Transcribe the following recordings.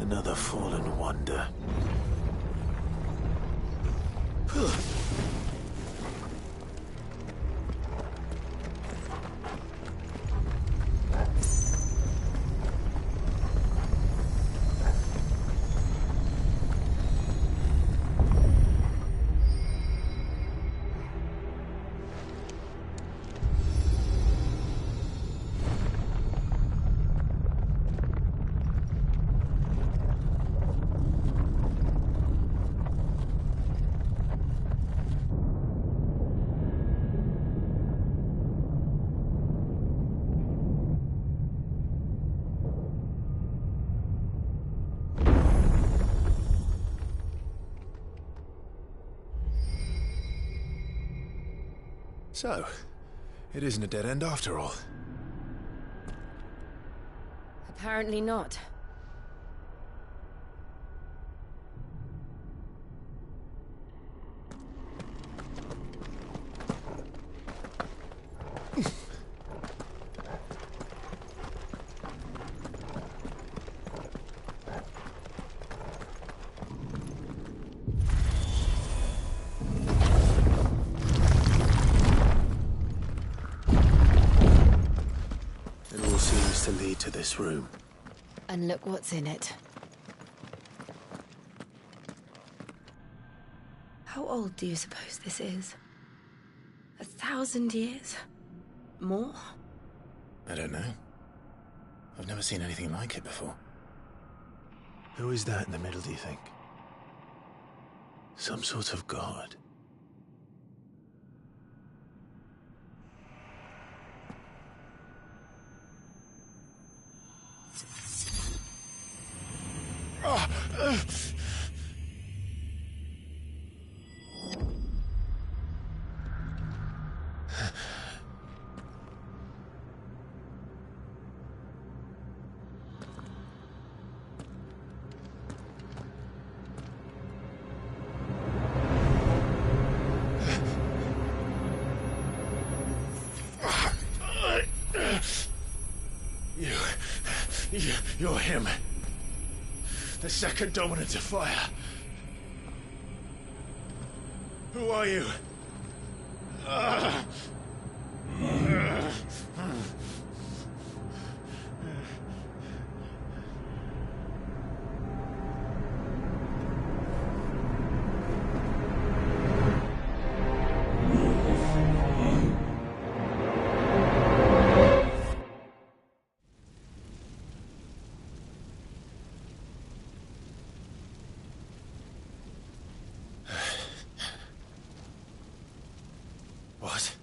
Another fallen wonder. So, it isn't a dead end after all. Apparently not. To lead to this room. And look what's in it. How old do you suppose this is? 1,000 years? More? I don't know. I've never seen anything like it before. Who is that in the middle, do you think? Some sort of god? You're him. The second dominant of fire. Who are you? What?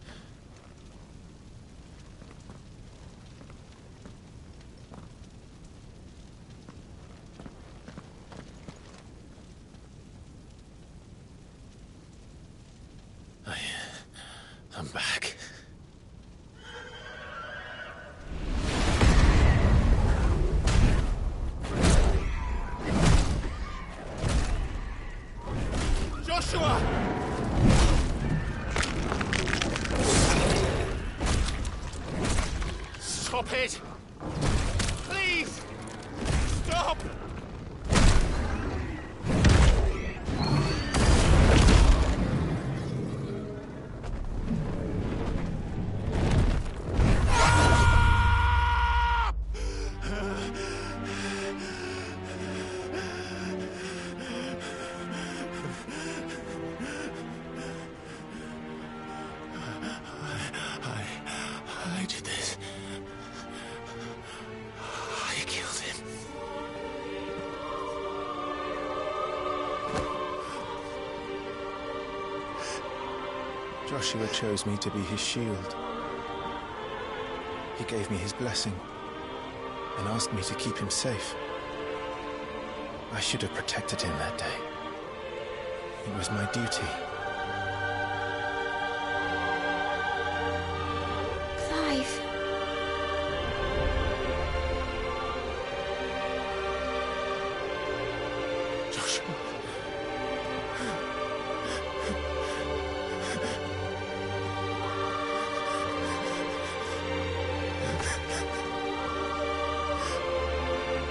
I'm back. Joshua! Stop it! Please! Stop! I did this. I killed him. Joshua chose me to be his shield. He gave me his blessing and asked me to keep him safe. I should have protected him that day. It was my duty.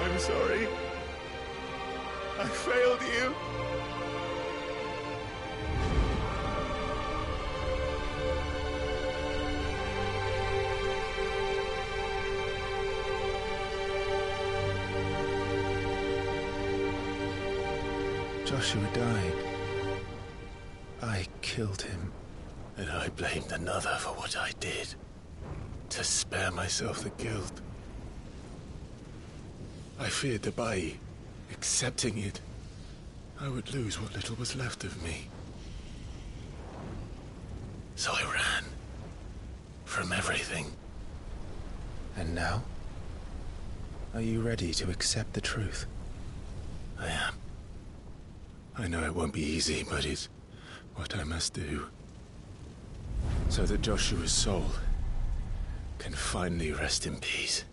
I'm sorry. I failed you. Joshua died. I killed him. And I blamed another for what I did. To spare myself the guilt. I feared that by accepting it, I would lose what little was left of me. So I ran. From everything. And now? Are you ready to accept the truth? I am. I know it won't be easy, but it's what I must do. So that Joshua's soul can finally rest in peace.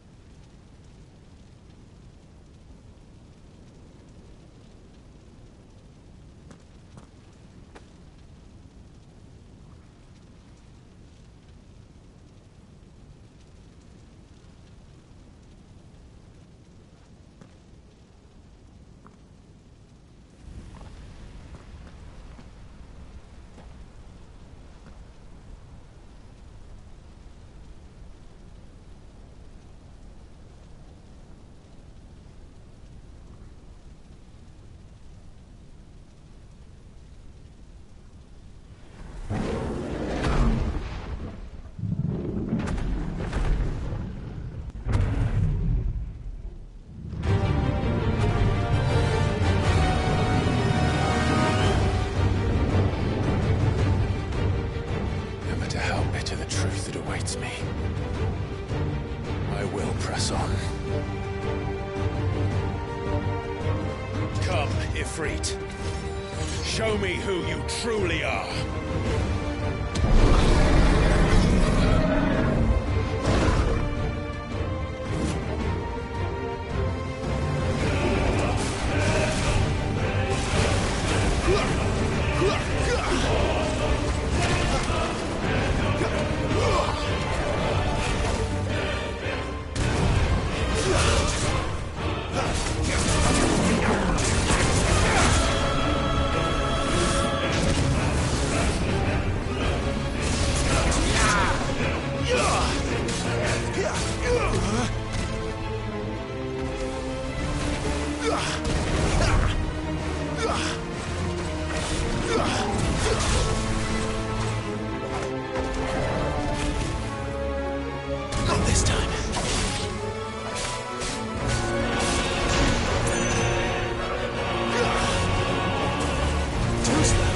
Me. I will press on. Come, Ifrit. Show me who you truly are. Not this time. Too slow.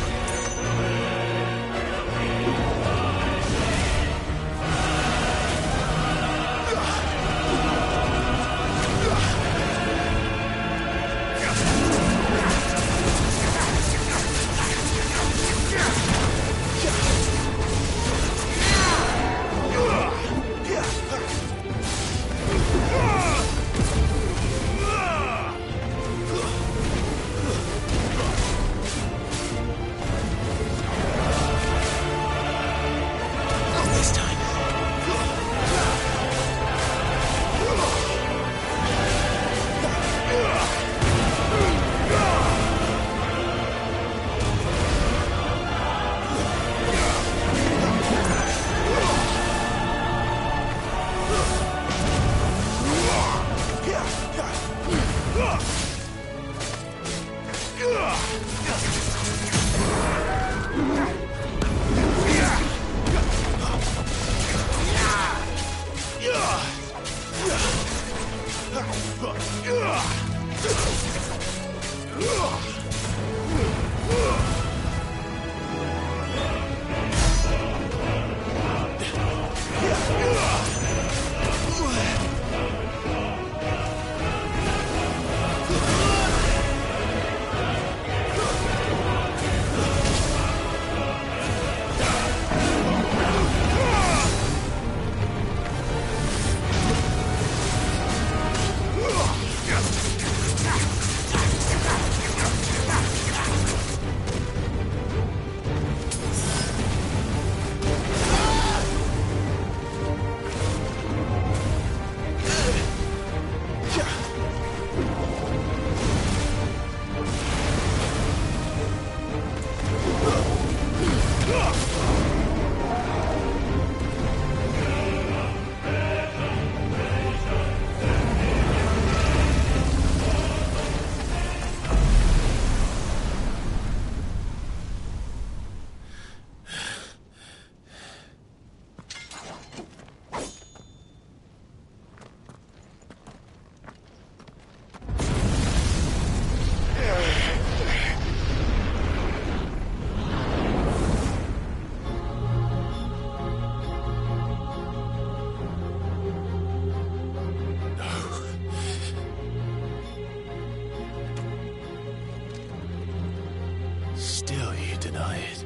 deny it.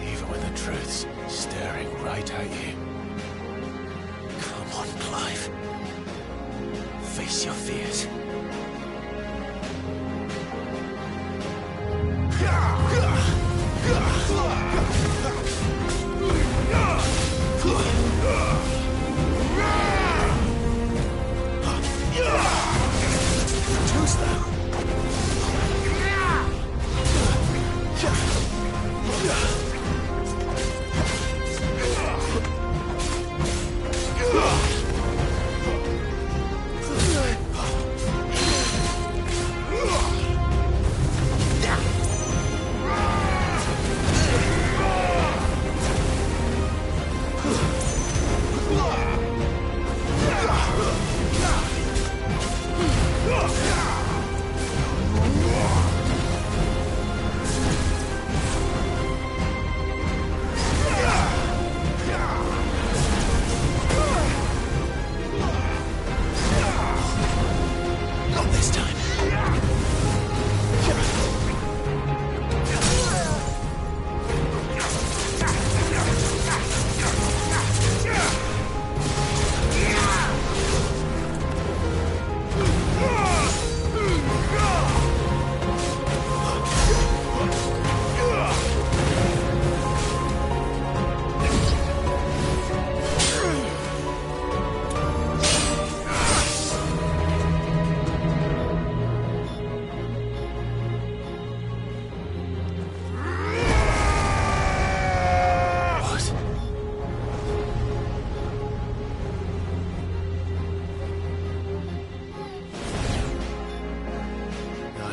Even when the truth's staring right at you. Come on, Clive. Face your fears. Choose them.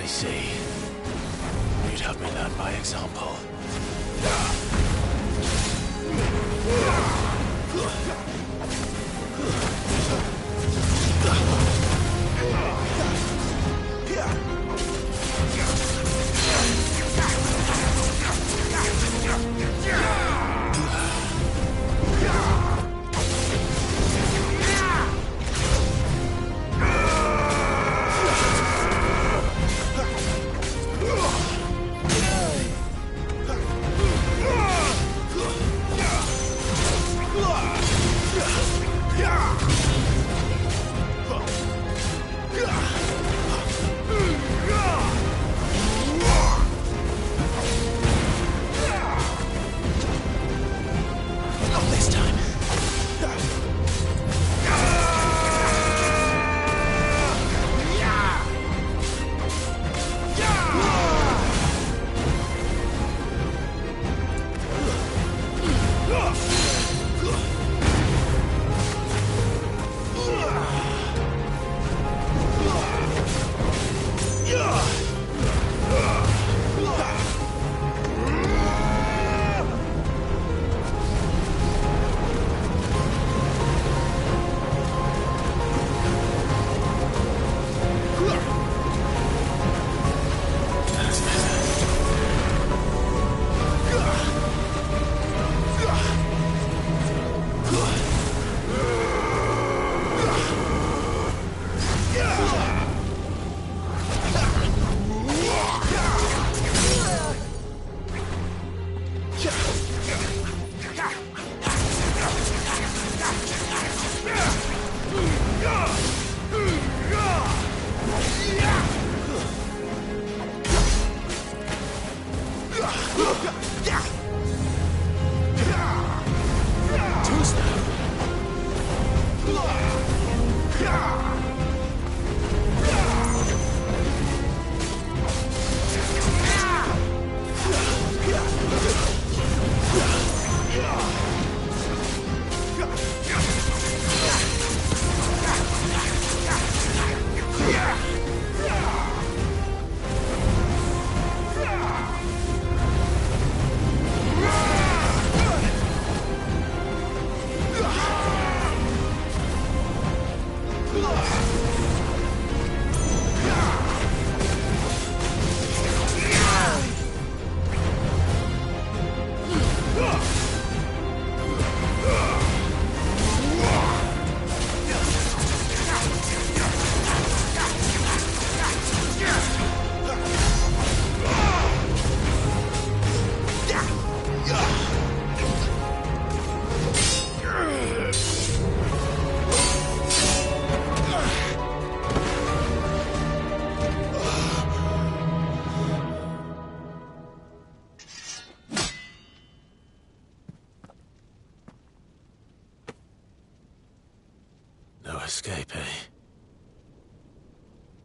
I see. You'd have me learn by example. Yeah!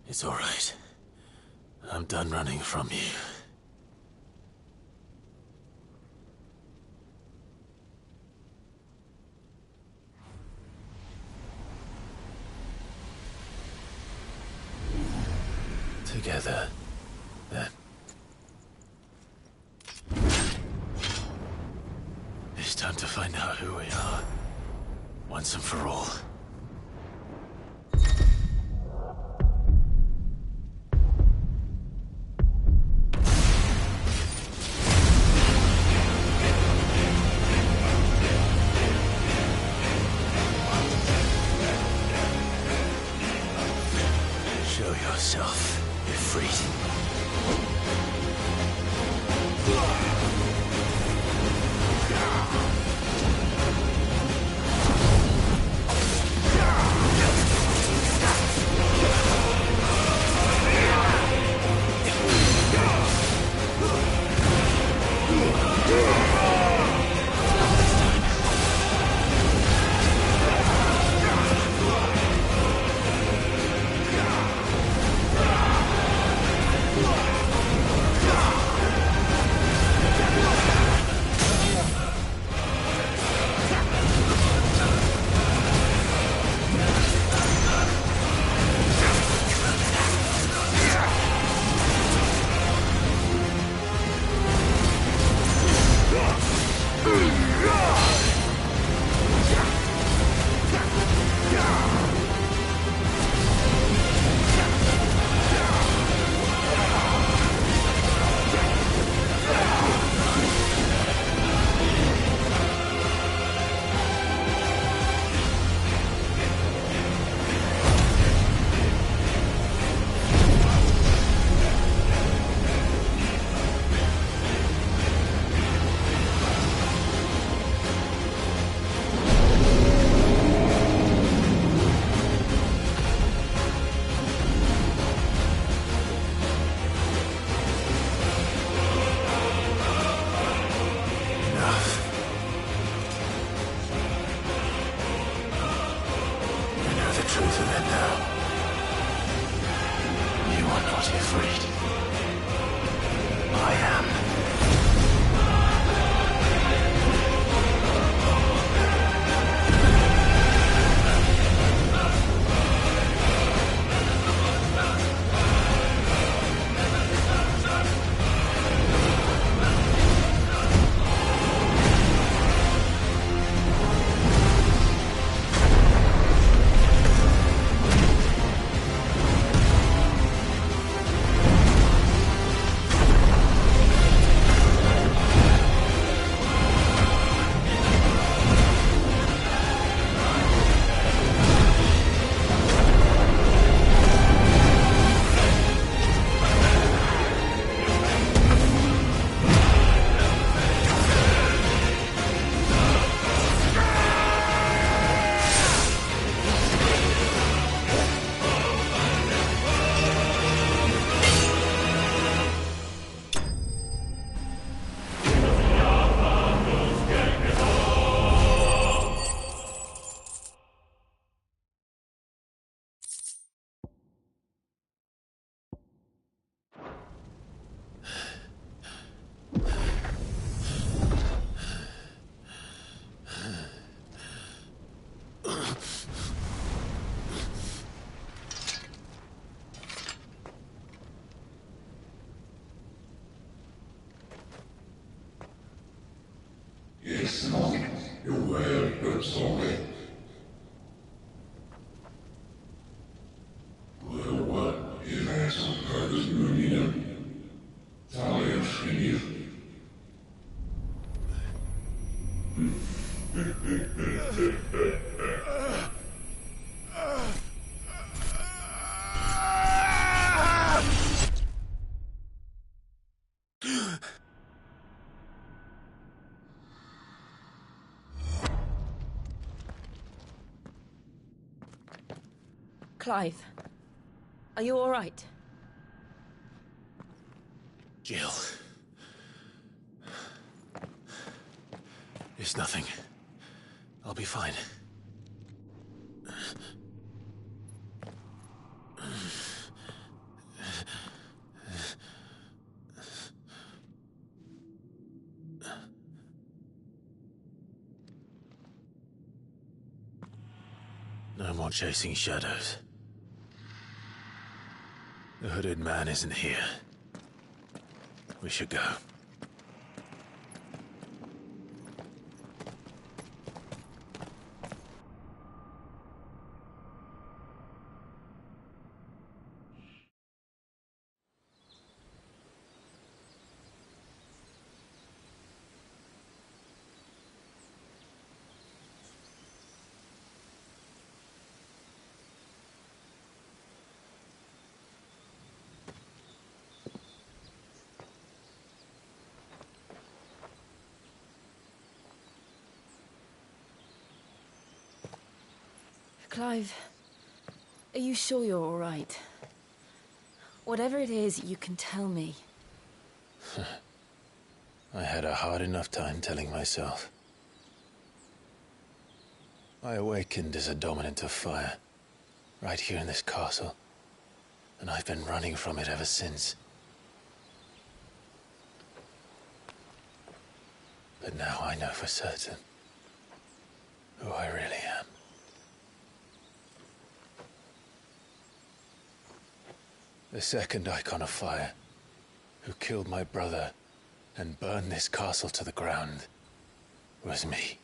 It's all right. I'm done running from you. Together, then. It's time to find out who we are, once and for all. Show yourself. You're free. Truth of it now. You are not afraid. I am. It's not your word, but sorry. What is that some kind of union? Talia Shinir. Clive, are you all right? Jill. It's nothing. I'll be fine. No more chasing shadows. The hooded man isn't here. We should go. Clive, are you sure you're all right? Whatever it is, you can tell me. I had a hard enough time telling myself. I awakened as a dominant of fire, right here in this castle, and I've been running from it ever since. But now I know for certain who I really am. The second icon of fire, who killed my brother and burned this castle to the ground, was me.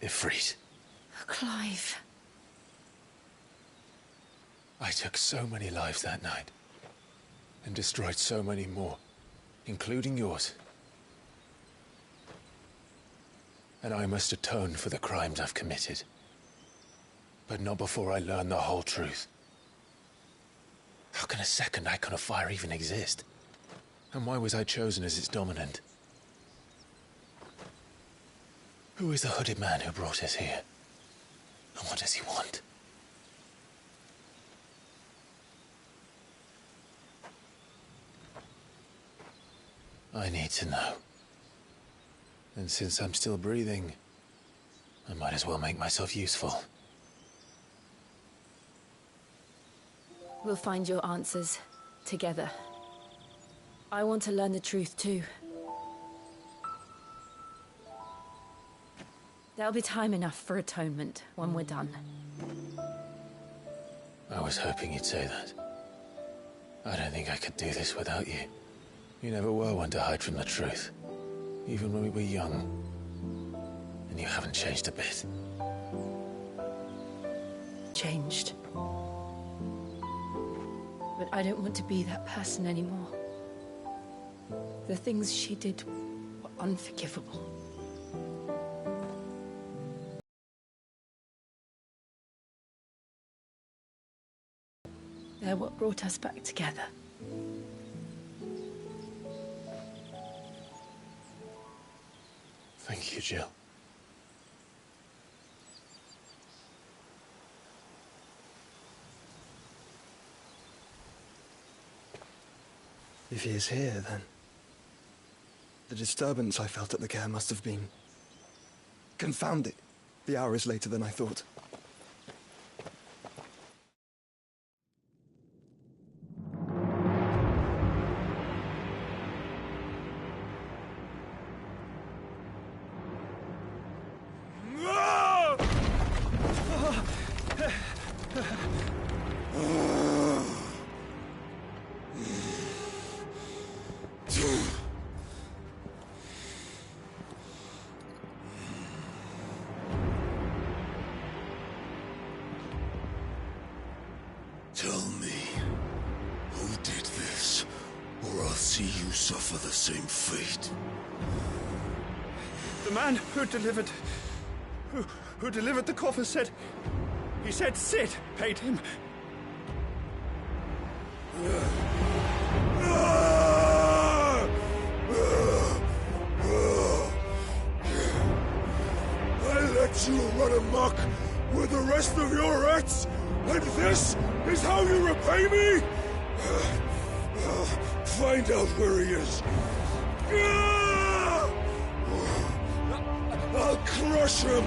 Ifrit. Clive. I took so many lives that night, and destroyed so many more, including yours. And I must atone for the crimes I've committed. But not before I learn the whole truth. How can a second icon of fire even exist? And why was I chosen as its dominant? Who is the hooded man who brought us here? And what does he want? I need to know. And since I'm still breathing, I might as well make myself useful. We'll find your answers together. I want to learn the truth too. There'll be time enough for atonement when we're done. I was hoping you'd say that. I don't think I could do this without you. You never were one to hide from the truth, even when we were young. And you haven't changed a bit. Changed. But I don't want to be that person anymore. The things she did were unforgivable. They're what brought us back together. Thank you, Jill. If he is here, then the disturbance I felt at the care must have been confounded. The hour is later than I thought. Tell me, who did this, or I'll see you suffer the same fate. The man who delivered the coffin said... He said Sid paid him. I let you run amok with the rest of your rats, and this is how you repay me? Find out where he is. I'll crush him,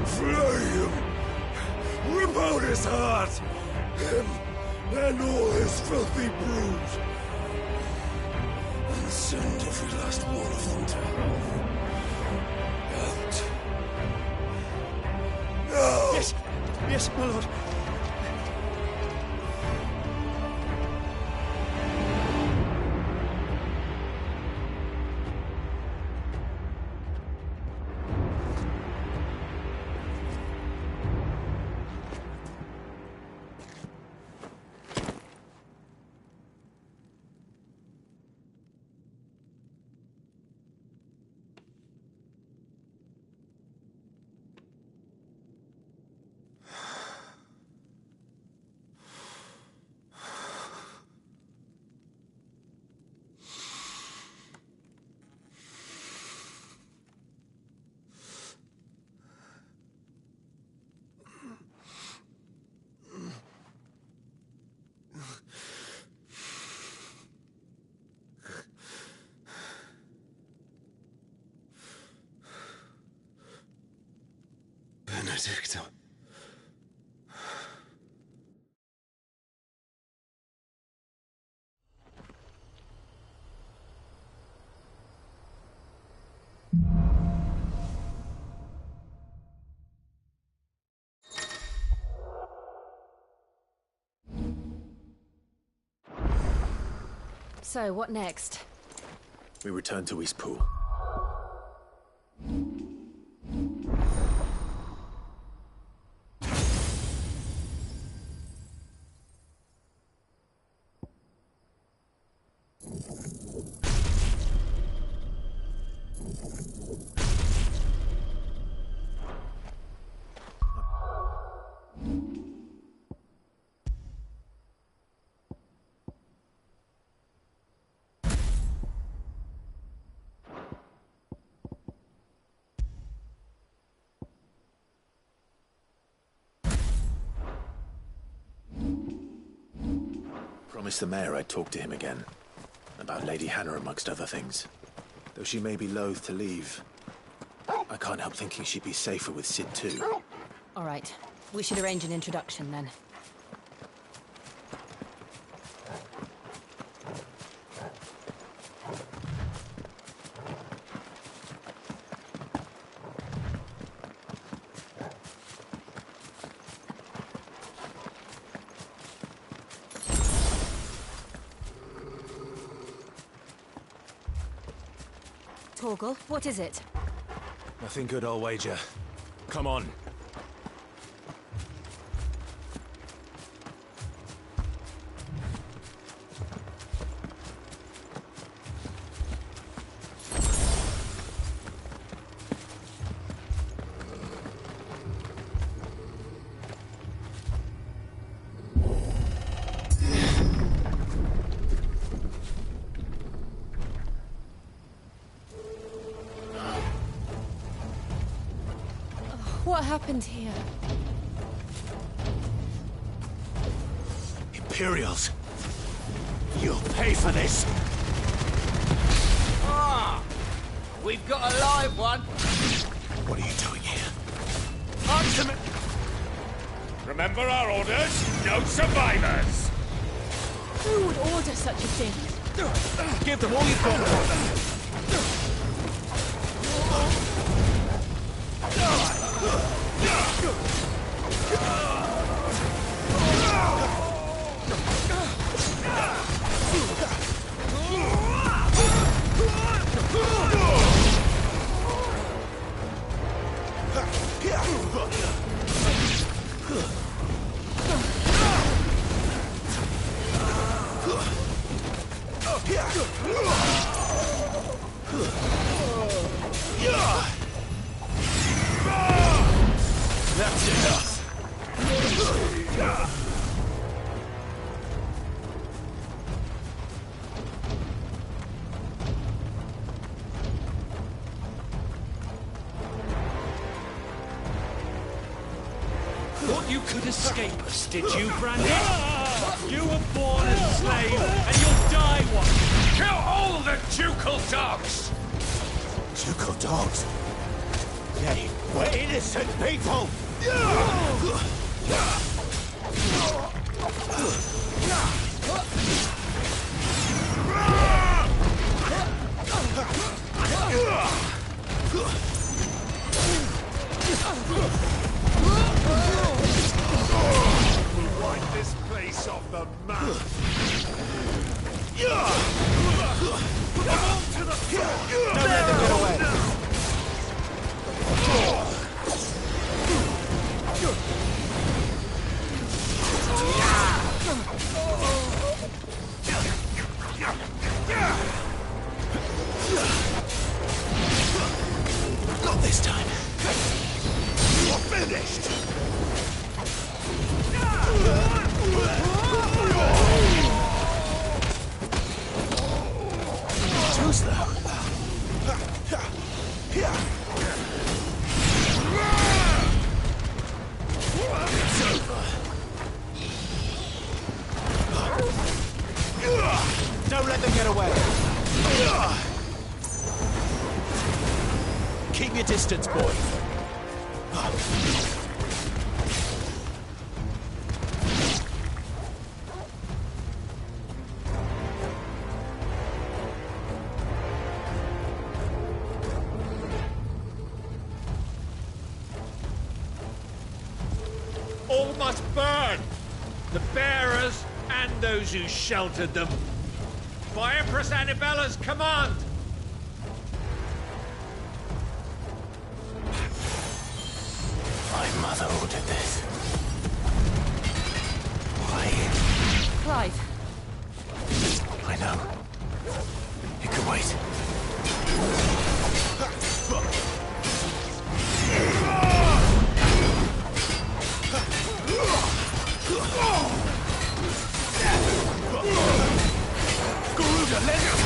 flay him, rip out his heart, him and all his filthy brood, and send every last one of them to hell. Out. No! Yes. Yes, my lord. Benedicto. So, what next? We return to Eastpool. Promised the mayor I'd talk to him again. About Lady Hannah, amongst other things. Though she may be loath to leave, I can't help thinking she'd be safer with Sid too. All right. We should arrange an introduction then. Torgal, what is it? Nothing good, I'll wager. Come on. What happened here? Imperials! You'll pay for this! Ah! We've got a live one! What are you doing here? Answer me! Remember our orders? No survivors! Who would order such a thing? Give them all you've got! That's enough! Thought you could escape us, did you, Brandy? You were born a slave, and you'll die one! Kill all the ducal dogs! Ducal dogs? Nay, we're innocent people! Who's that? It's over. Don't let them get away. Keep your distance, boy. All must burn! The bearers and those who sheltered them. By Empress Annabella's command! My mother ordered this. Why? Clive, I know. It can wait. Garuda, let him!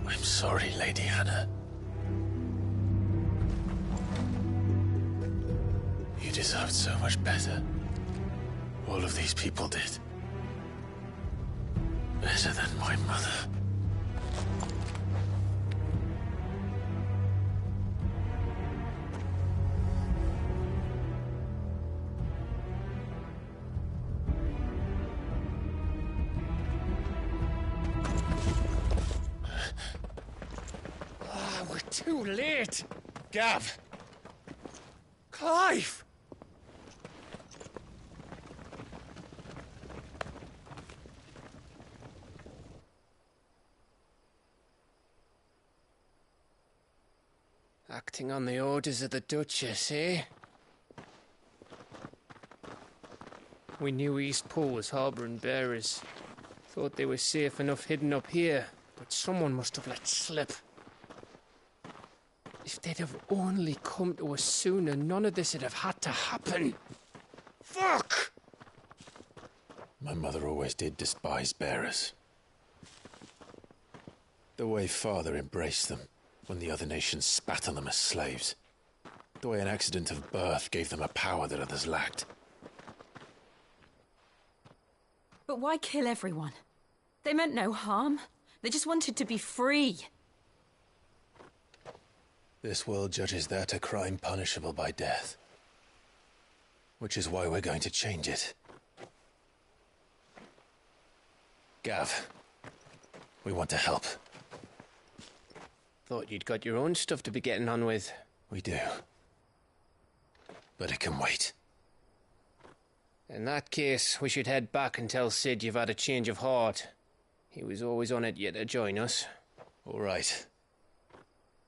I'm sorry, Lady Hannah. You deserved so much better. All of these people did. Better than my mother. Too late! Gav! Clive! Acting on the orders of the Duchess, eh? We knew Eastpool was harbouring bearers. Thought they were safe enough hidden up here, but someone must have let slip. If they'd have only come to us sooner, none of this would have had to happen. Fuck! My mother always did despise bearers. The way Father embraced them when the other nations spat on them as slaves. The way an accident of birth gave them a power that others lacked. but why kill everyone? They meant no harm. They just wanted to be free. This world judges that a crime punishable by death. Which is why we're going to change it. Gav, We want to help. Thought you'd got your own stuff to be getting on with. We do. But it can wait. In that case, we should head back and tell Sid you've had a change of heart. He was always on it yet to join us. All right.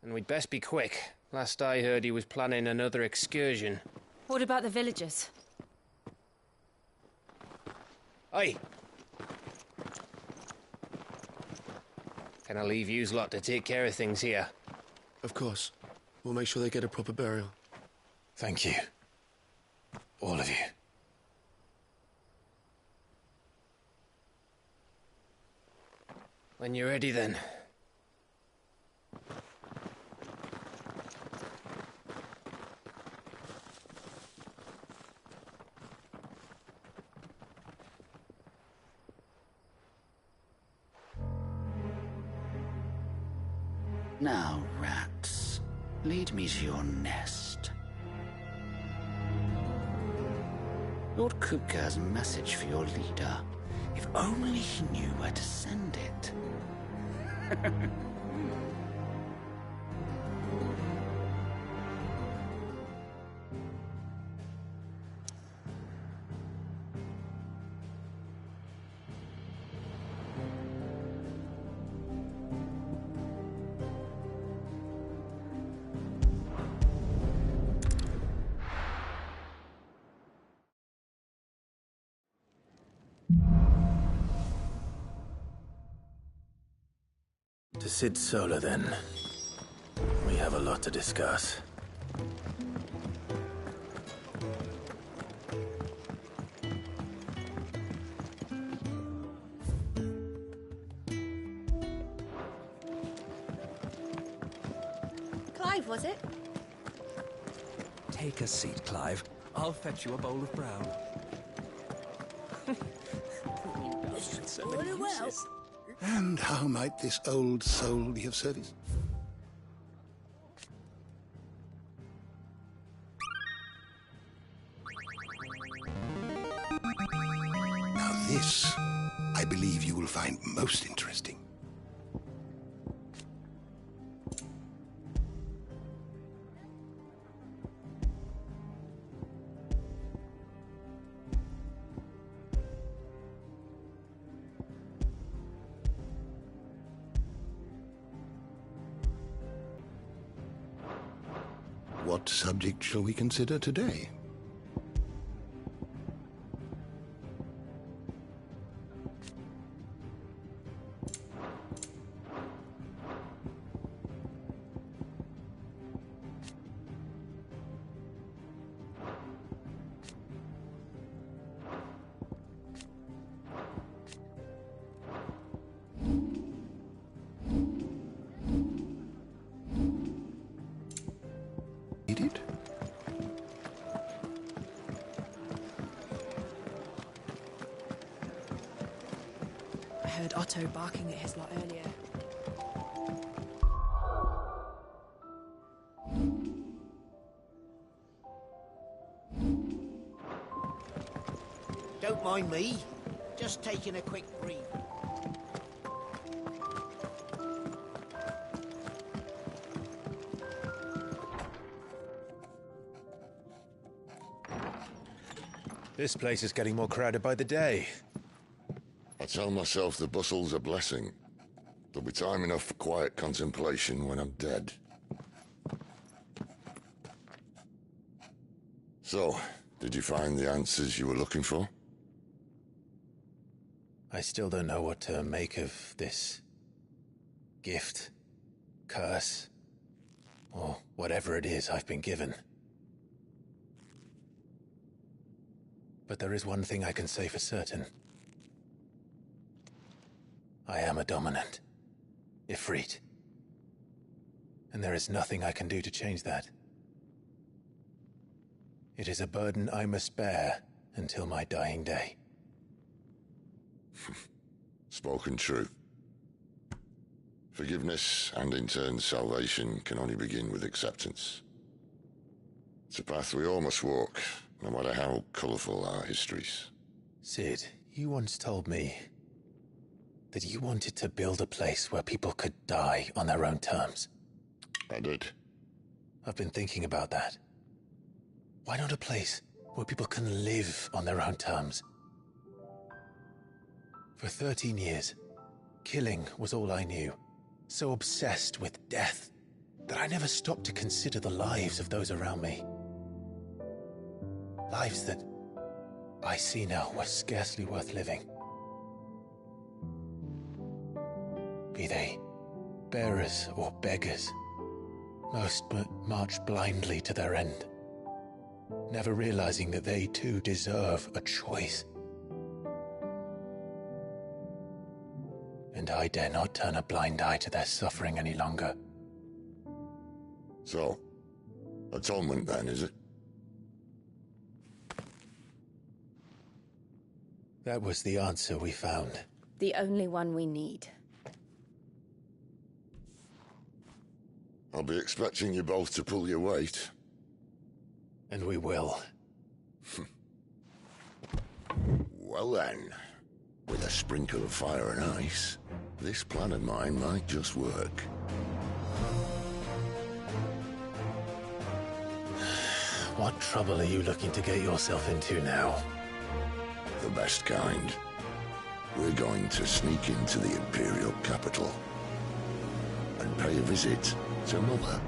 And we'd best be quick. Last I heard, he was planning another excursion. What about the villagers? Aye. Can I leave yous lot to take care of things here? Of course. We'll make sure they get a proper burial. Thank you. All of you. When you're ready, then. Now, rats, lead me to your nest. Lord Kupka has a message for your leader. If only he knew where to send it. To Sid Solar, then. We have a lot to discuss. Clive, was it? Take a seat, Clive. I'll fetch you a bowl of brown. Very well. And how might this old soul be of service? Now this, I believe you will find most interesting. What subject shall we consider today? It? I heard Otto barking at his lot earlier. Don't mind me. Just taking a quick breather. This place is getting more crowded by the day. I tell myself the bustle's a blessing. There'll be time enough for quiet contemplation when I'm dead. So, did you find the answers you were looking for? I still don't know what to make of this gift, curse, or whatever it is I've been given. But there is one thing I can say for certain. I am a dominant, Ifrit. And there is nothing I can do to change that. It is a burden I must bear until my dying day. Spoken true. Forgiveness and in turn salvation can only begin with acceptance. It's a path we all must walk, no matter how colourful our histories. Sid, you once told me that you wanted to build a place where people could die on their own terms. I did. I've been thinking about that. Why not a place where people can live on their own terms? For 13 years, killing was all I knew. So obsessed with death that I never stopped to consider the lives of those around me. Lives that I see now were scarcely worth living. Be they bearers or beggars, most march blindly to their end, never realizing that they too deserve a choice. And I dare not turn a blind eye to their suffering any longer. So, atonement then, is it? That was the answer we found. The only one we need. I'll be expecting you both to pull your weight. And we will. Well then, with a sprinkle of fire and ice, this plan of mine might just work. What trouble are you looking to get yourself into now? The best kind. We're going to sneak into the Imperial capital and pay a visit to Mother.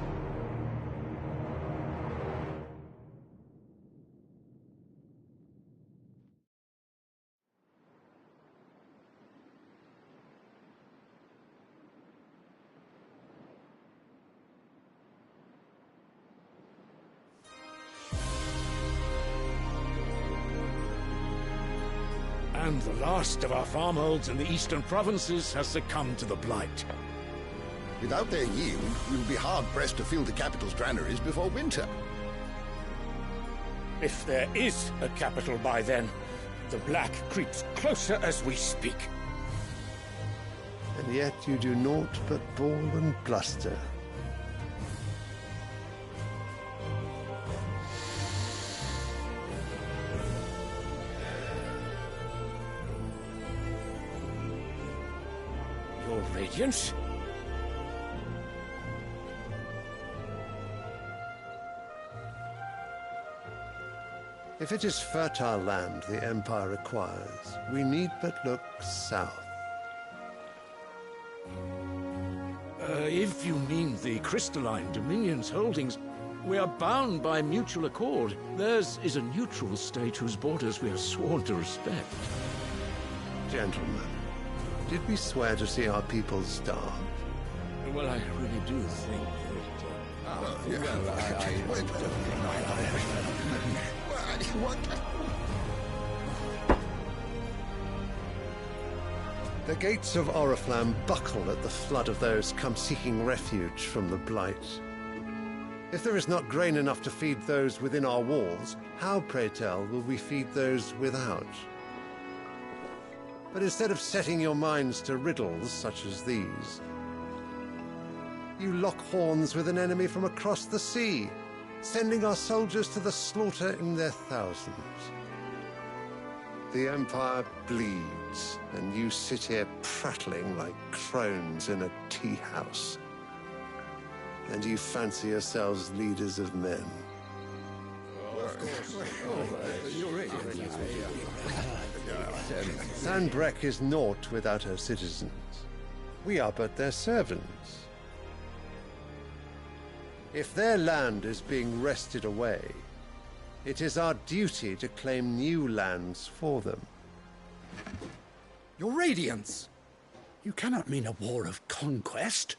And the last of our farmholds in the eastern provinces has succumbed to the blight. Without their yield, we'll be hard-pressed to fill the capital's granaries before winter. If there is a capital by then, the black creeps closer as we speak. And yet you do naught but bawl and bluster. Your Radiance? If it is fertile land the Empire requires, we need but look south. If you mean the crystalline Dominion's holdings, we are bound by mutual accord. Theirs is a neutral state whose borders we are sworn to respect. Gentlemen, did we swear to see our people starve? Well, I really do think The gates of Oriflamme buckle at the flood of those come seeking refuge from the blight. If there is not grain enough to feed those within our walls, how, pray tell, will we feed those without? But instead of setting your minds to riddles such as these, you lock horns with an enemy from across the sea, sending our soldiers to the slaughter in their thousands. The Empire bleeds, and you sit here prattling like crones in a tea house. And you fancy yourselves leaders of men. Sanbreque is naught without her citizens. We are but their servants. If their land is being wrested away, it is our duty to claim new lands for them. Your Radiance! You cannot mean a war of conquest.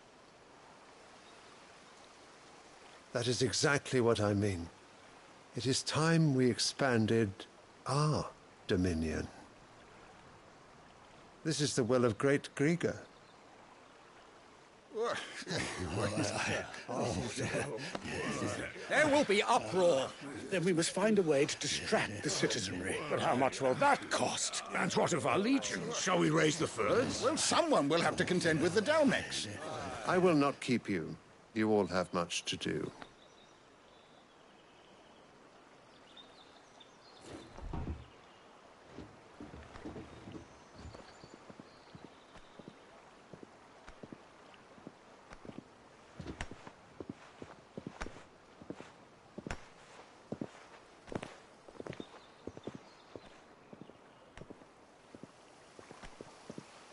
That is exactly what I mean. It is time we expanded our dominion. This is the will of great Grieger. There will be uproar. Then we must find a way to distract the citizenry. But how much will that cost? And what of our legions? Shall we raise the furs? Well, someone will have to contend with the Dalmex. I will not keep you. You all have much to do.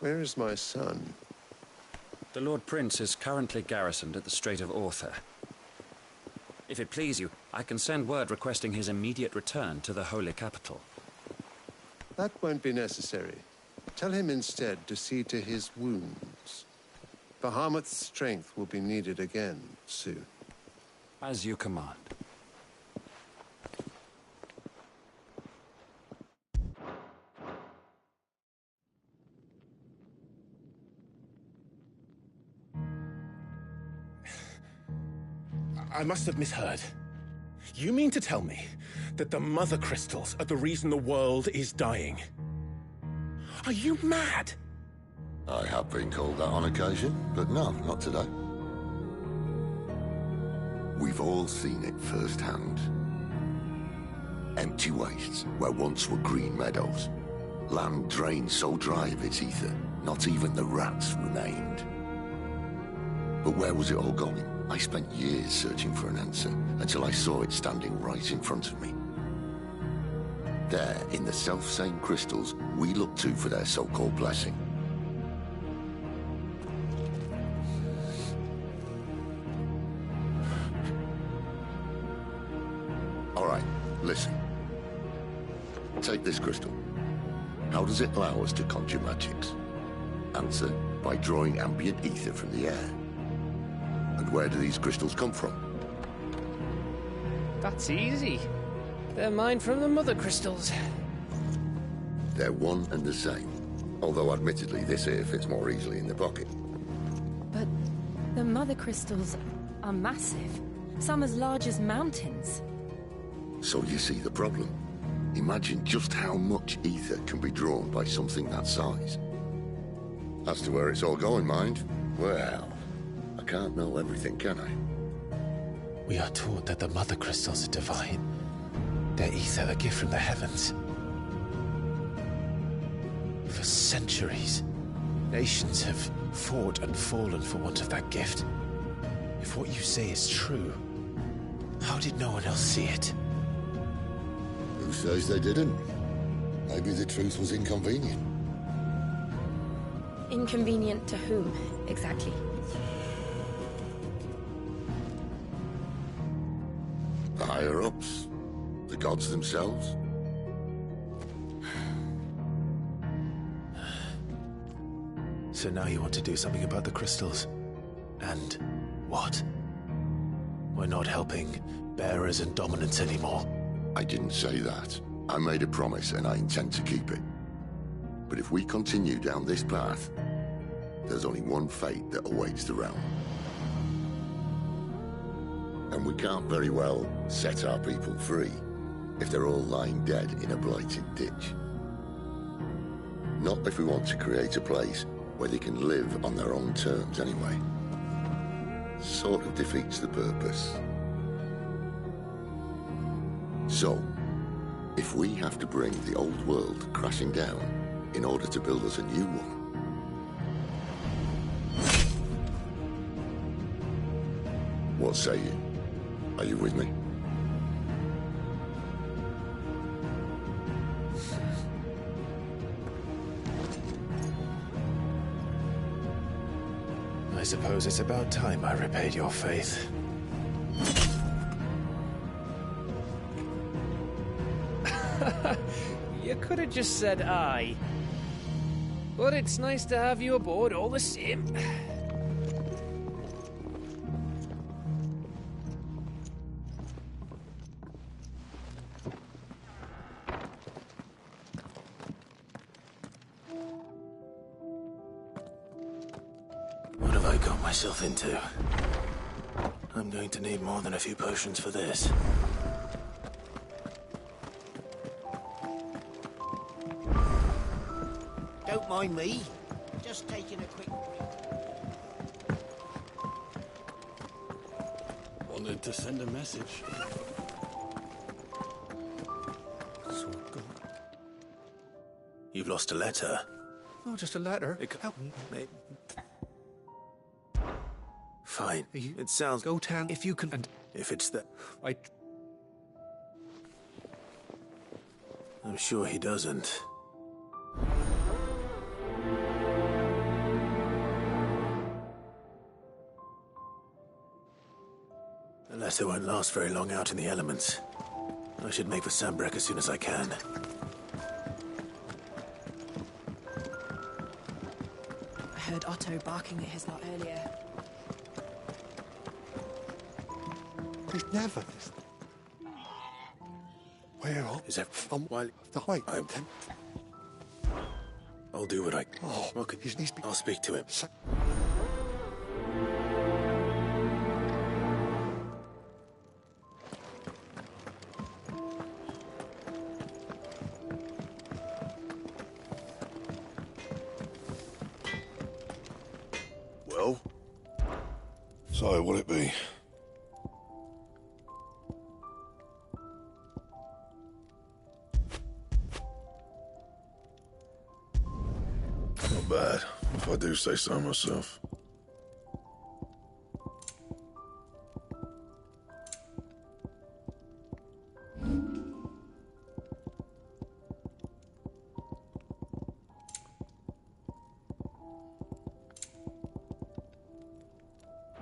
Where is my son? The Lord Prince is currently garrisoned at the Strait of Arthur. If it please you, I can send word requesting his immediate return to the Holy Capital. That won't be necessary. Tell him instead to see to his wounds. Bahamut's strength will be needed again soon. As you command. I must have misheard. You mean to tell me that the mother crystals are the reason the world is dying? Are you mad? I have been called that on occasion, but no, not today. We've all seen it firsthand. Empty wastes where once were green meadows. Land drained so dry of its ether, not even the rats remained. But where was it all going? I spent years searching for an answer, until I saw it standing right in front of me. There, in the self-same crystals we look to for their so-called blessing. All right, listen. Take this crystal. How does it allow us to conjure magics? Answer, by drawing ambient ether from the air. And where do these crystals come from? That's easy. They're mined from the mother crystals. They're one and the same. Although admittedly this here fits more easily in the pocket. But the mother crystals are massive. Some as large as mountains. So you see the problem. Imagine just how much ether can be drawn by something that size. As to where it's all going, mind, well, I can't know everything, can I? We are taught that the mother crystals are divine. Their ether a gift from the heavens. For centuries, nations have fought and fallen for want of that gift. If what you say is true, how did no one else see it? Who says they didn't? Maybe the truth was inconvenient. Inconvenient to whom, exactly? The higher-ups? The gods themselves? So now you want to do something about the crystals? And what? We're not helping bearers and dominants anymore. I didn't say that. I made a promise and I intend to keep it. But if we continue down this path, there's only one fate that awaits the realm. And we can't very well set our people free if they're all lying dead in a blighted ditch. Not if we want to create a place where they can live on their own terms anyway. Sort of defeats the purpose. So, if we have to bring the old world crashing down in order to build us a new one, what say you? Are you with me? I suppose it's about time I repaid your faith. You could have just said aye. But it's nice to have you aboard all the same. What have I got myself into? I'm going to need more than a few potions for this. Don't mind me. Just taking a quick break. Wanted to send a message. You've lost a letter. Oh, just a letter. It could help me. Fine. It sounds... Go tell if you can... And if it's that... I... I'm sure he doesn't. Unless they won't last very long out in the elements. I should make for Sambrek as soon as I can. I heard Otto barking at his lot earlier. He's never... Where is that? While I'll do what I. Oh, well, I'll speak to him. Well, so what'll it be? Not bad, if I do say so myself.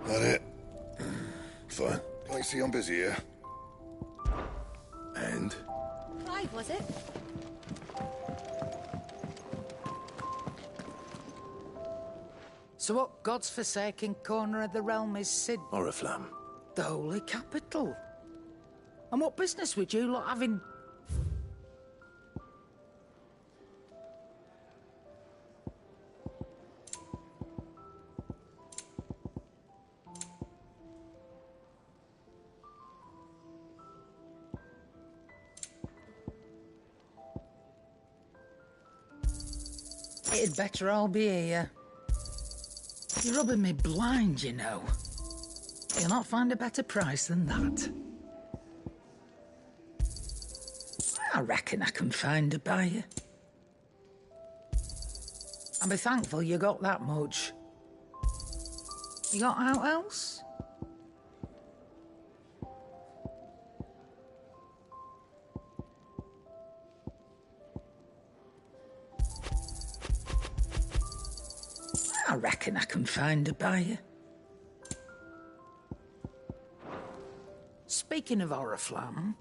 That it? Fine. Can't you see I'm busy here? And? Clive, was it? So what God's forsaken corner of the realm is Sid? Oriflamme. The holy capital. And what business would you lot have in... It'd better all be here. You're rubbing me blind, you know. You'll not find a better price than that. I reckon I can find a buyer. And be thankful you got that much. You got out else? I reckon I can find a buyer. Speaking of Oriflamme,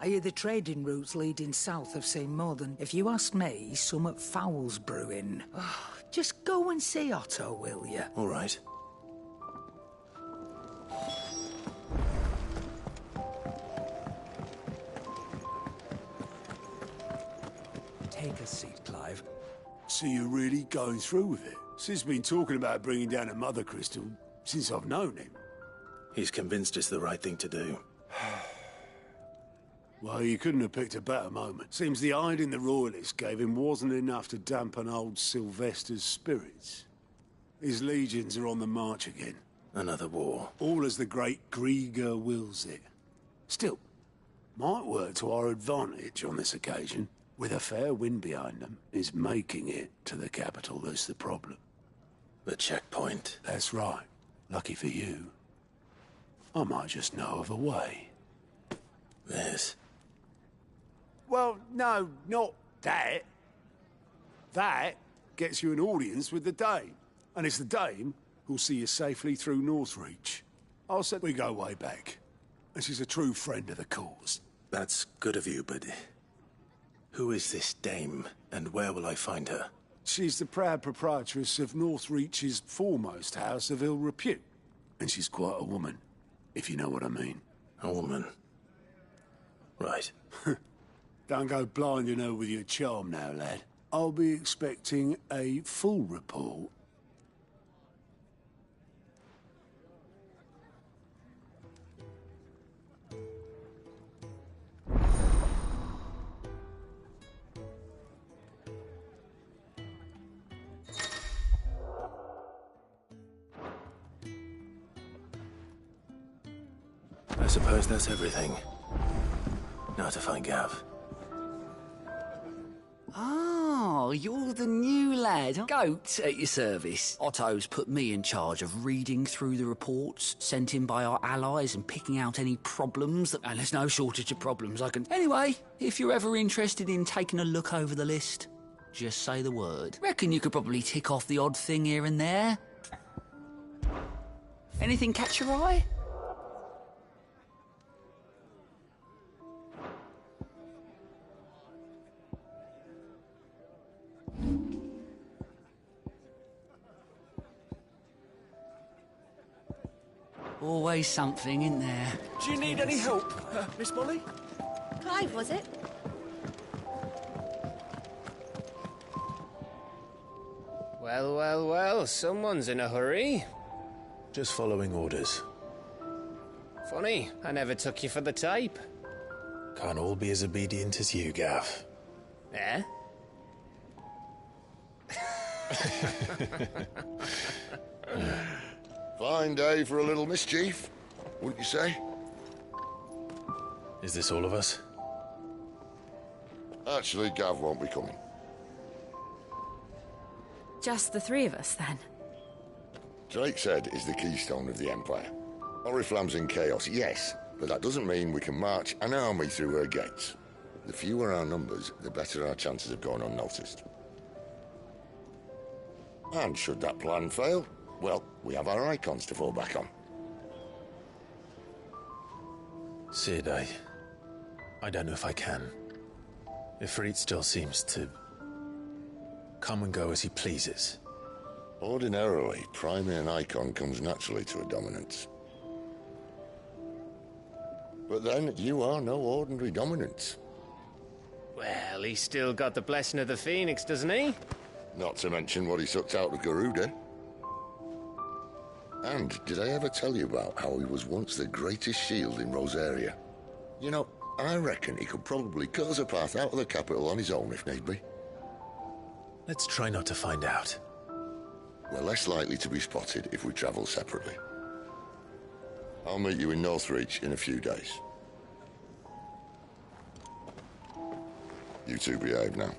I hear the trading routes leading south have seen more than, if you ask me, somewhat foul's brewing. Oh, just go and see Otto, will you? All right. Take a seat, Clive. So you're really going through with it? Sid's been talking about bringing down a mother crystal since I've known him. He's convinced it's the right thing to do. Well, you couldn't have picked a better moment. Seems the hiding the royalists gave him wasn't enough to dampen old Sylvester's spirits. His legions are on the march again. Another war. All as the great Grieger wills it. Still, might work to our advantage on this occasion. With a fair wind behind them, is making it to the capital that's the problem. The checkpoint. That's right. Lucky for you. I might just know of a way. This? Well, no, not that. That gets you an audience with the Dame. And it's the Dame who'll see you safely through Northreach. I'll say we go way back. And she's a true friend of the cause. That's good of you, but... who is this Dame, and where will I find her? She's the proud proprietress of Northreach's foremost house of ill repute. And she's quite a woman, if you know what I mean. A woman? Right. Don't go blinding her with your charm now, lad. I'll be expecting a full report. I suppose that's everything. Now to find Gav. Oh, you're the new lad. Goat at your service. Otto's put me in charge of reading through the reports sent in by our allies and picking out any problems. And there's no shortage of problems. Anyway, if you're ever interested in taking a look over the list, just say the word. Reckon you could probably tick off the odd thing here and there. Anything catch your eye? Always something in there. Do you need any help, Miss Molly? Clive, was it? Well, well, well, someone's in a hurry. Just following orders. Funny, I never took you for the type. Can't all be as obedient as you, Gav. Eh? Fine day for a little mischief, wouldn't you say? Is this all of us? Actually, Gav won't be coming. Just the three of us, then? Drake's Head is the keystone of the Empire. Oriflamme's in chaos, yes, but that doesn't mean we can march an army through her gates. The fewer our numbers, the better our chances of going unnoticed. And should that plan fail, well, we have our icons to fall back on. Sid, I don't know if I can. Ifrit still seems to come and go as he pleases. Ordinarily, priming an icon comes naturally to a dominance. But then, you are no ordinary dominance. Well, he's still got the blessing of the Phoenix, doesn't he? Not to mention what he sucked out of Garuda. And did I ever tell you about how he was once the greatest shield in Rosaria? You know, I reckon he could probably cut us a path out of the capital on his own if need be. Let's try not to find out. We're less likely to be spotted if we travel separately. I'll meet you in Northreach in a few days. You two behave now.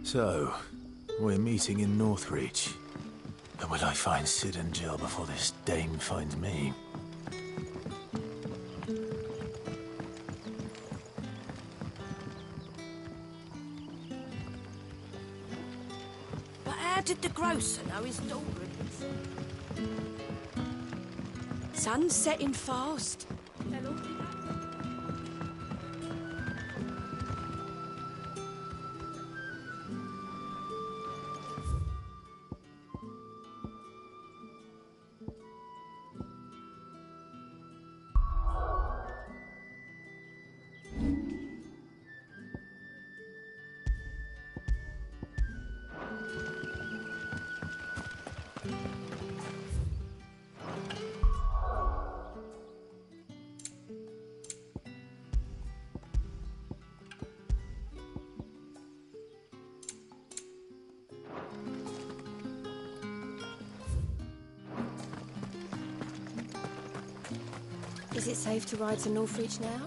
So, we're meeting in Northreach. But will I find Sid and Jill before this dame finds me? But how did the grocer know his daughter? Sun's setting fast. Is it safe to ride to Northreach now?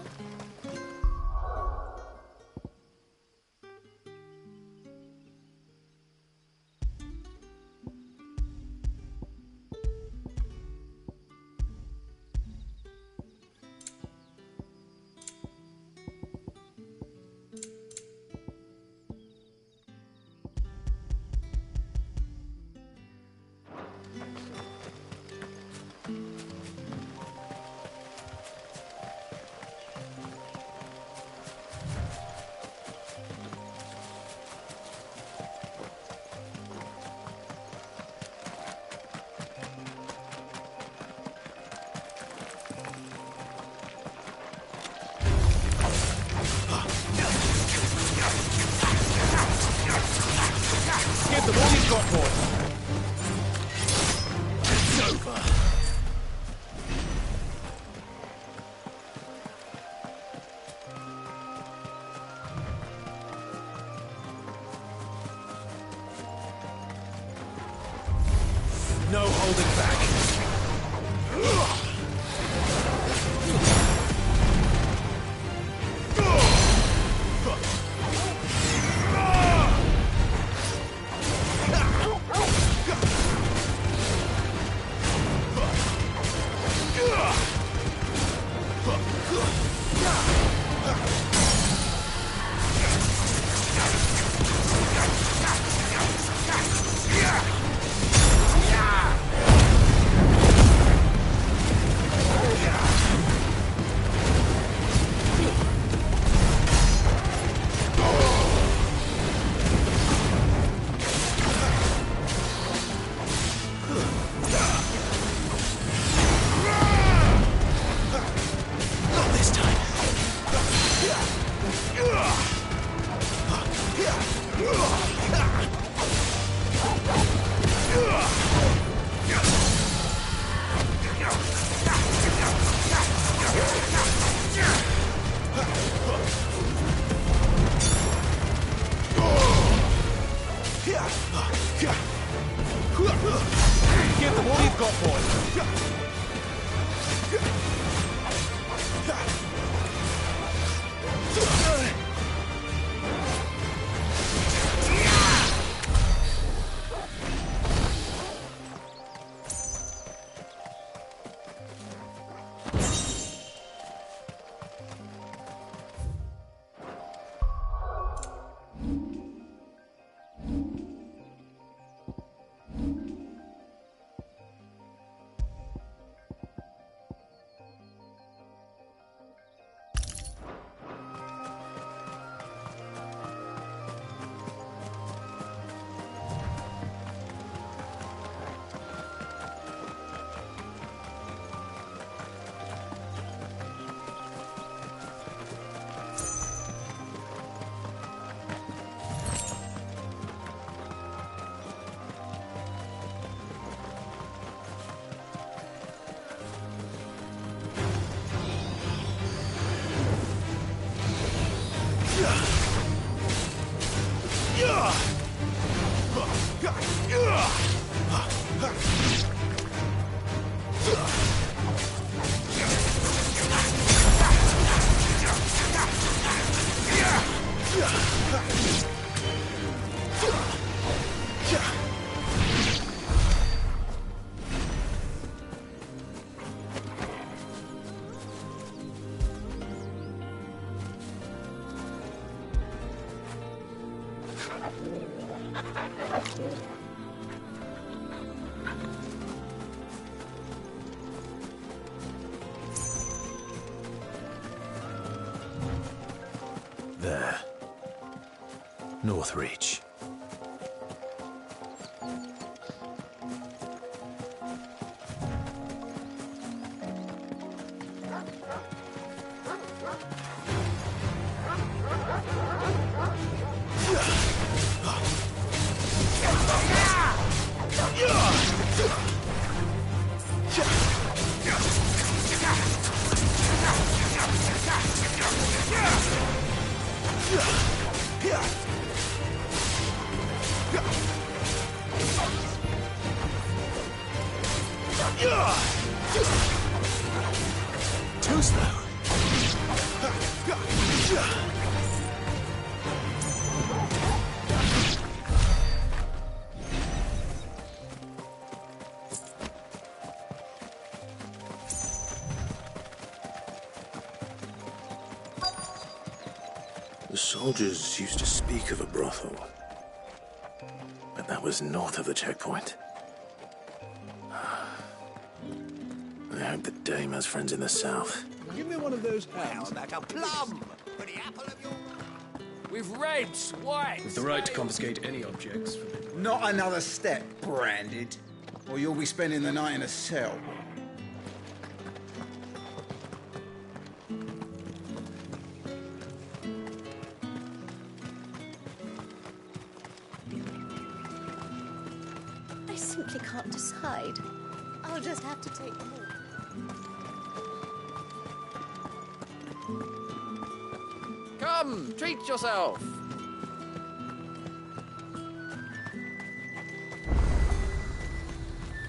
Give them all you've got, boys. It's over. No holding back. Give them all you've got, boy. There. Northreach. Too slow. The soldiers used to speak of a brothel, but that was north of the checkpoint. I hope the dame has friends in the south. Give me one of those hands. Like a plum. For the apple of your... With reds, white. With the right to confiscate any objects. Not another step, Branded, or you'll be spending the night in a cell. I simply can't decide. I'll just have to take them all. Come, treat yourself.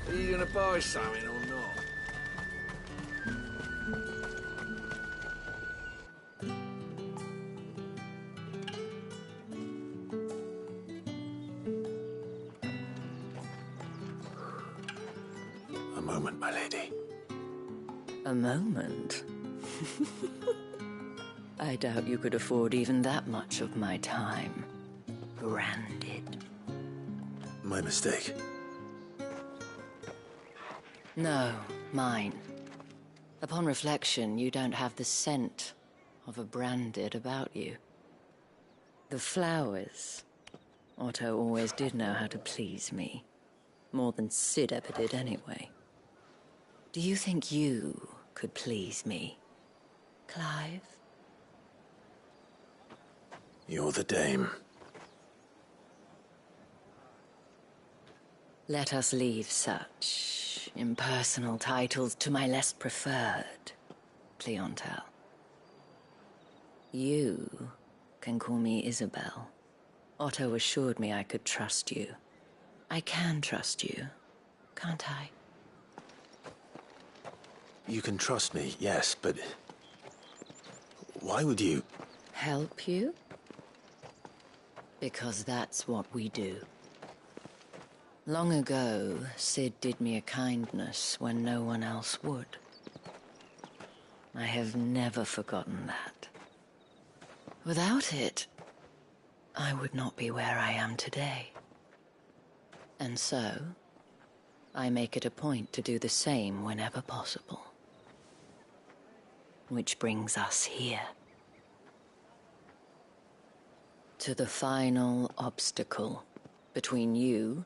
Are you gonna buy something or not? A moment, my lady. A moment? I doubt you could afford even that much of my time. Branded. My mistake. No, mine. Upon reflection, you don't have the scent of a Branded about you. The flowers. Otto always did know how to please me. More than Sid ever did anyway. Do you think you could please me, Clive? You're the dame. Let us leave such impersonal titles to my less preferred clientele. You can call me Isabel, Otto assured me I could trust you. I can trust you, can't I? You can trust me, yes, but... why would you... Help you? Because that's what we do. Long ago, Sid did me a kindness when no one else would. I have never forgotten that. Without it, I would not be where I am today. And so, I make it a point to do the same whenever possible. Which brings us here. To the final obstacle between you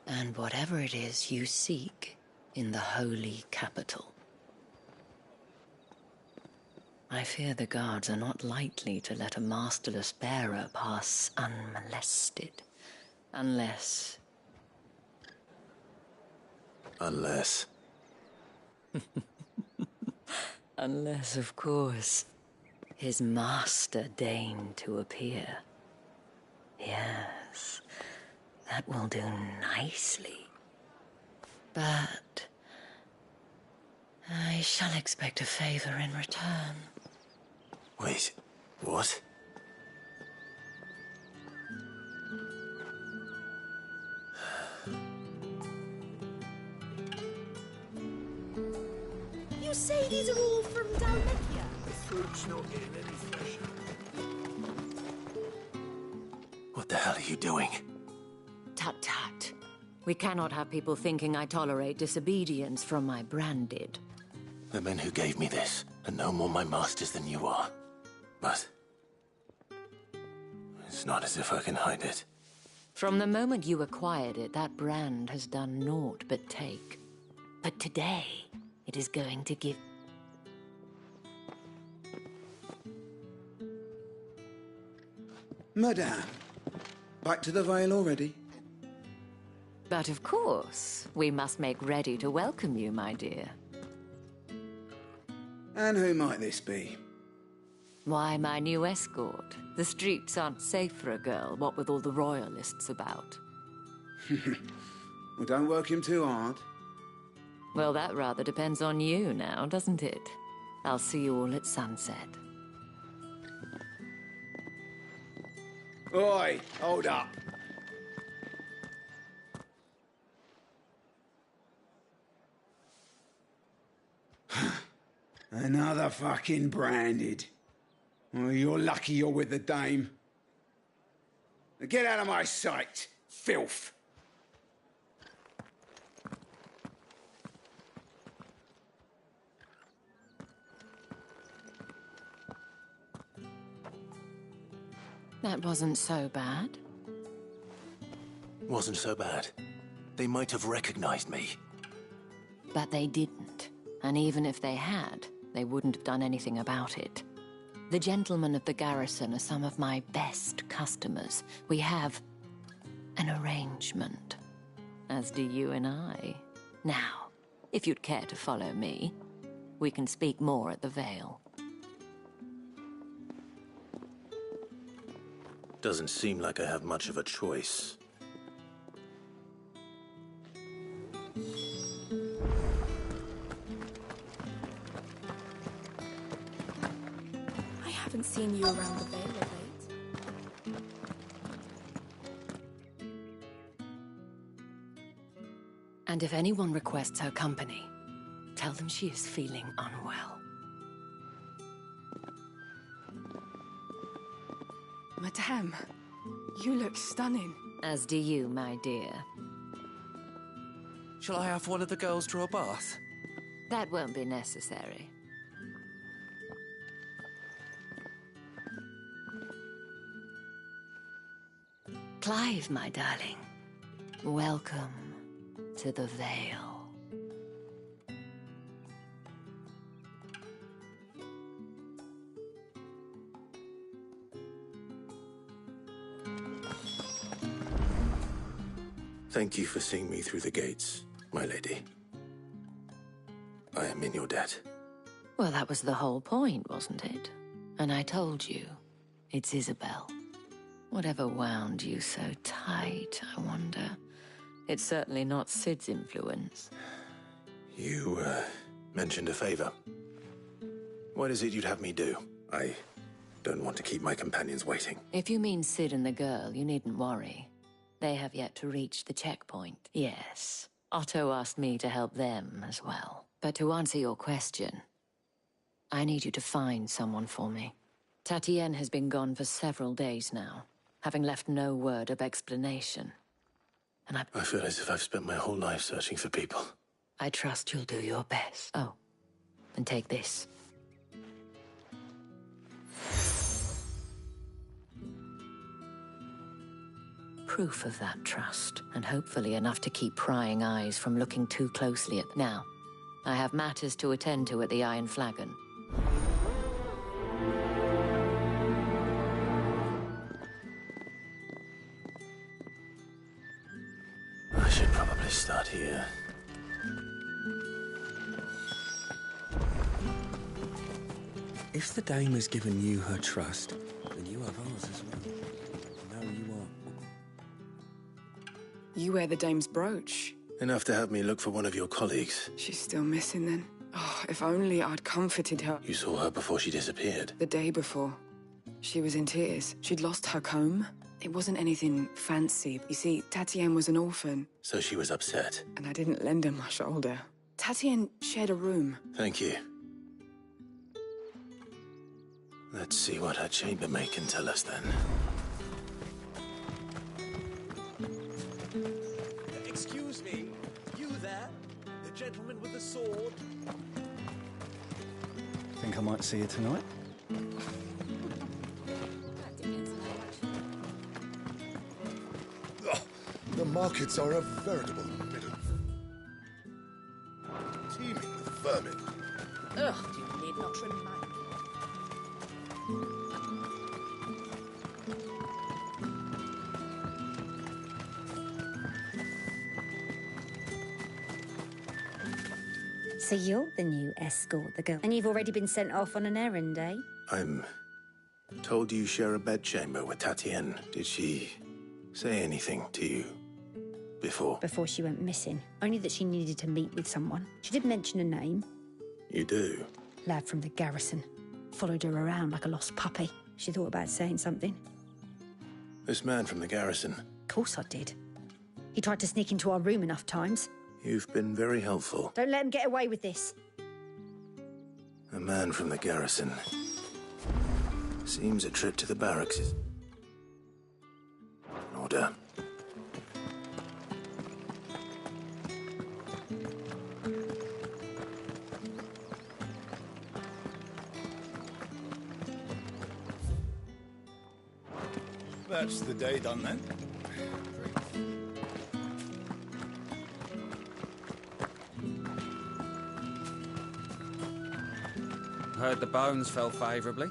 and whatever it is you seek in the holy capital. I fear the guards are not likely to let a masterless bearer pass unmolested. Unless... Unless... Unless, of course, his master deigned to appear. Yes, that will do nicely. But... I shall expect a favor in return. Wait, what? You say these are all from Dalmechia? The fruit's not getting any fresher. What the hell are you doing? Tut-tut. We cannot have people thinking I tolerate disobedience from my branded. The men who gave me this are no more my masters than you are. But... it's not as if I can hide it. From the moment you acquired it, that brand has done naught but take. But today, it is going to give... Madame, back to the Vale already? But of course, we must make ready to welcome you, my dear. And who might this be? Why, my new escort. The streets aren't safe for a girl, what with all the royalists about. Well, don't work him too hard. Well, that rather depends on you now, doesn't it? I'll see you all at sunset. Oi, hold up. Another fucking branded. Oh, you're lucky you're with the dame. Now get out of my sight, filth. That wasn't so bad. Wasn't so bad. They might have recognized me. But they didn't. And even if they had, they wouldn't have done anything about it. The gentlemen of the garrison are some of my best customers. We have an arrangement, as do you and I. Now, if you'd care to follow me, we can speak more at the Vale. Doesn't seem like I have much of a choice. I haven't seen you around the Vale of late. And if anyone requests her company, tell them she is feeling unwell. Madame, you look stunning. As do you, my dear. Shall I have one of the girls draw a bath? That won't be necessary. Clive, my darling. Welcome to the Vale. Thank you for seeing me through the gates, my lady. I am in your debt. Well, that was the whole point, wasn't it? And I told you, it's Isabel. Whatever wound you so tight, I wonder? It's certainly not Sid's influence. You, mentioned a favor. What is it you'd have me do? I don't want to keep my companions waiting. If you mean Sid and the girl, you needn't worry. They have yet to reach the checkpoint. Yes, Otto asked me to help them as well. But to answer your question, I need you to find someone for me. Tatienne has been gone for several days now, having left no word of explanation. And I feel as if I've spent my whole life searching for people. I trust you'll do your best. Oh, and take this. Proof of that trust, and hopefully enough to keep prying eyes from looking too closely at... Now, I have matters to attend to at the Iron Flagon. I should probably start here. If the dame has given you her trust, then you have ours as well. Now you are. You wear the dame's brooch. Enough to have me look for one of your colleagues. She's still missing then. Oh, if only I'd comforted her. You saw her before she disappeared. The day before. She was in tears. She'd lost her comb. It wasn't anything fancy. You see, Tatienne was an orphan. So she was upset. And I didn't lend her my shoulder. Tatienne shared a room. Thank you. Let's see what her chambermaid can tell us then. Excuse me, you there? The gentleman with the sword? Think I might see you tonight? Oh, the markets are a veritable bit of... teeming with vermin. Ugh, you need not remind me. So you're the new escort, the girl. And you've already been sent off on an errand, eh? I'm told you share a bedchamber with Tatienne. Did she say anything to you before? Before she went missing. Only that she needed to meet with someone. She did mention a name. You do? Lad from the garrison. Followed her around like a lost puppy. She thought about saying something. This man from the garrison? Of course I did. He tried to sneak into our room enough times. You've been very helpful. Don't let him get away with this. A man from the garrison. Seems a trip to the barracks is... in order. That's the day done then. Heard the bones fell favourably.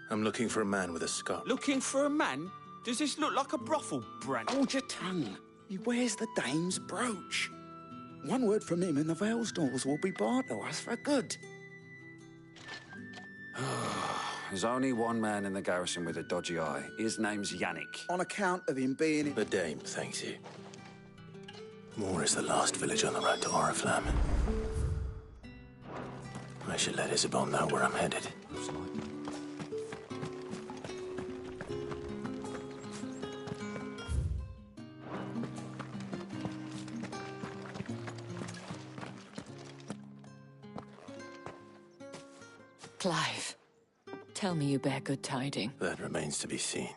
I'm looking for a man with a scarf. Looking for a man? Does this look like a brothel, Brant? Hold your tongue. He wears the dame's brooch. One word from him and the Vale's doors will be barred to us for good. There's only one man in the garrison with a dodgy eye. His name's Yannick. On account of him being... The dame thanks you. Moor is the last village on the road to Oriflamme. I should let Isabel know where I'm headed. Clive, tell me you bear good tidings. That remains to be seen.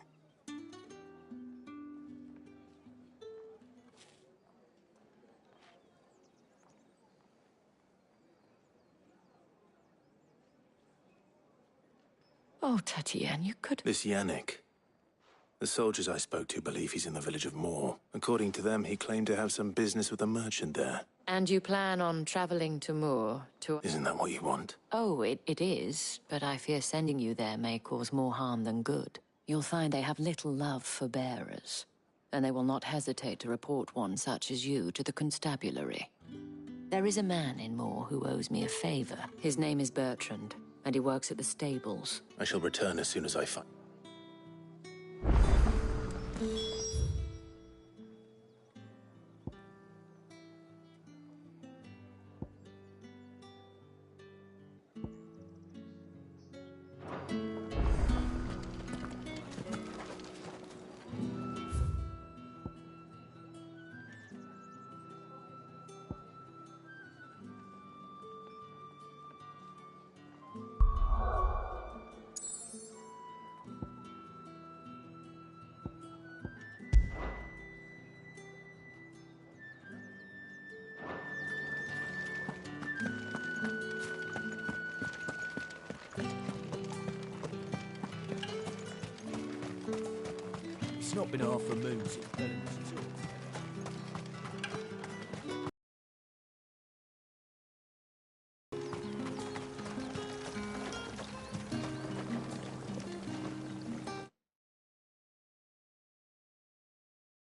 Oh, Tatienne, you could... This Yannick. The soldiers I spoke to believe he's in the village of Moor. According to them, he claimed to have some business with a merchant there. And you plan on travelling to Moor to... Isn't that what you want? Oh, it is, but I fear sending you there may cause more harm than good. You'll find they have little love for bearers, and they will not hesitate to report one such as you to the constabulary. There is a man in Moor who owes me a favour. His name is Bertrand, and he works at the stables. I shall return as soon as I find... It's not been half a moon since Bella